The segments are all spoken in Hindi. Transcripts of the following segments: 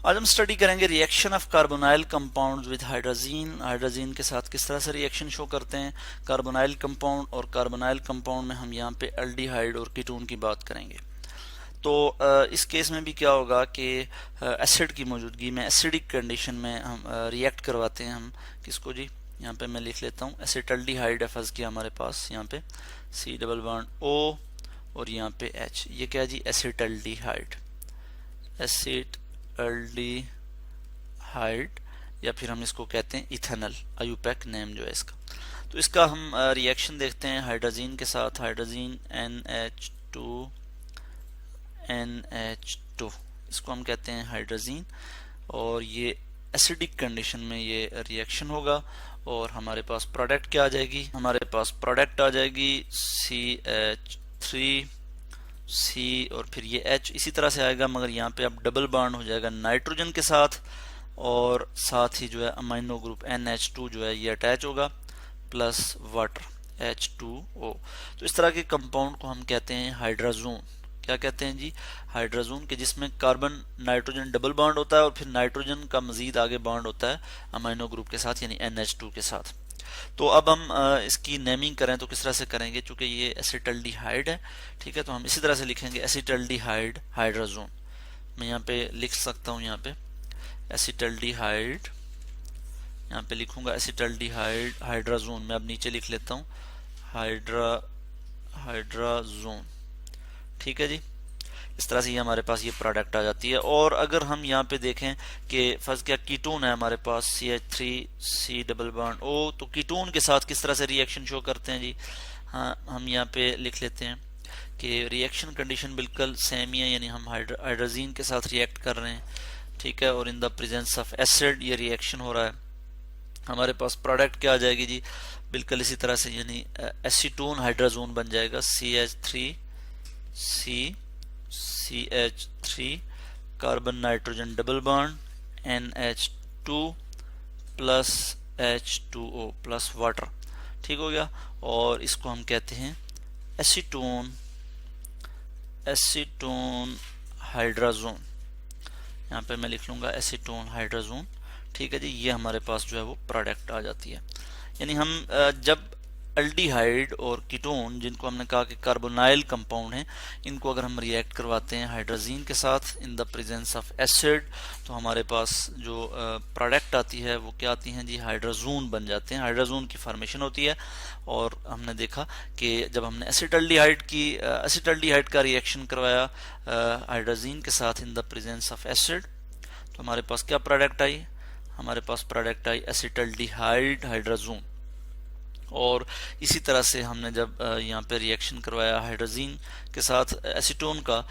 आज हम स्टडी करेंगे reaction of carbonyl compounds with hydrazine. Hydrazine के साथ किस तरह से रिएक्शन शो करते हैं कार्बोनाइल कंपाउंड, और कार्बोनाइल कंपाउंड में हम यहाँ पे एल्डिहाइड और कीटोन की बात करेंगे। तो इस केस में भी क्या होगा कि एसिड की मौजूदगी में, एसिडिक कंडीशन में हम रिएक्ट करवाते हैं। हम किसको जी, यहाँ पे मैं लिख लेता हूँ एसिटल्डिहाइड है फर्स्ट किया हमारे पास, यहाँ पे C डबल बॉन्ड O और यहाँ पे H, ये क्या है जी एसिटल्डिहाइड, एसिटल्डिहाइड, या फिर हम इसको कहते हैं इथेनॉल, आयुपैक नेम जो है इसका। तो इसका हम रिएक्शन देखते हैं हाइड्रोजीन के साथ। हाइड्रोजीन NH2, इसको हम कहते हैं हाइड्रोजीन, और ये एसिडिक कंडीशन में ये रिएक्शन होगा और हमारे पास प्रोडक्ट क्या आ जाएगी, हमारे पास प्रोडक्ट आ जाएगी CH3 C और फिर ये H इसी तरह से आएगा, मगर यहाँ पे अब डबल बॉन्ड हो जाएगा नाइट्रोजन के साथ, और साथ ही जो है अमाइनो ग्रुप NH2 जो है ये अटैच होगा प्लस वाटर H2O। तो इस तरह के कंपाउंड को हम कहते हैं हाइड्राजोन। क्या कहते हैं जी, हाइड्राजोन के, जिसमें कार्बन नाइट्रोजन डबल बॉन्ड होता है और फिर नाइट्रोजन का मजीद आगे बॉन्ड होता है अमाइनो ग्रुप के साथ यानी NH2 के साथ। तो अब हम इसकी नेमिंग करें तो किस तरह से करेंगे, चूंकि ये एसिटल्डिहाइड है, ठीक है, तो हम इसी तरह से लिखेंगे एसिटल्डिहाइड हाइड्राजोन। मैं यहाँ पे लिख सकता हूँ, यहाँ पे एसिटल्डिहाइड, यहाँ पे लिखूंगा एसिटल्डिहाइड हाइड्राजोन। मैं अब नीचे लिख लेता हूँ हाइड्राजोन, ठीक है जी। इस तरह से ये हमारे पास ये प्रोडक्ट आ जाती है। और अगर हम यहाँ पे देखें कि फर्स्ट क्या कीटोन है हमारे पास CH3C डबल बॉन्ड O, तो कीटोन के साथ किस तरह से रिएक्शन शो करते हैं जी। हाँ, हम यहाँ पे लिख लेते हैं कि रिएक्शन कंडीशन बिल्कुल सेम ही है, यानी हम हाइड्रोजीन के साथ रिएक्ट कर रहे हैं, ठीक है, और in the presence of acid ये रिएक्शन हो रहा है। हमारे पास प्रोडक्ट क्या आ जाएगी जी, बिल्कुल इसी तरह से, यानी एसीटोन हाइड्राजोन बन जाएगा CH3 carbon nitrogen double bond NH2 plus H2O plus water, ठीक हो गया। और इसको हम कहते हैं एसीटोन हाइड्राजोन। यहाँ पे मैं लिख लूंगा एसीटोन हाइड्राजोन, ठीक है जी। ये हमारे पास जो है वो प्रोडक्ट आ जाती है। यानी हम जब एल्डिहाइड और कीटोन, जिनको हमने कहा कि कार्बोनाइल कंपाउंड हैं, इनको अगर हम रिएक्ट करवाते हैं हाइड्रोजीन के साथ in the presence of acid, तो हमारे पास जो प्रोडक्ट आती है वो क्या आती हैं जी, हाइड्रोजोन बन जाते हैं, हाइड्रोजोन की फॉर्मेशन होती है। और हमने देखा कि जब हमने एसिटल्डिहाइड का रिएक्शन करवाया हाइड्रोजीन के साथ in the presence of acid, तो हमारे पास क्या प्रोडक्ट आई, हमारे पास प्रोडक्ट आई एसिटल्डिहाइड हाइड्रोजोन। और इसी तरह से हमने जब यहाँ पे रिएक्शन करवाया हाइड्रोजीन के साथ एसीटोन का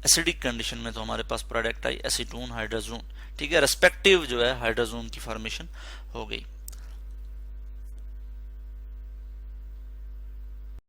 एसिडिक कंडीशन में, तो हमारे पास प्रोडक्ट आई एसीटोन हाइड्रोजोन, ठीक है। रेस्पेक्टिव जो है हाइड्रोजोन की फॉर्मेशन हो गई।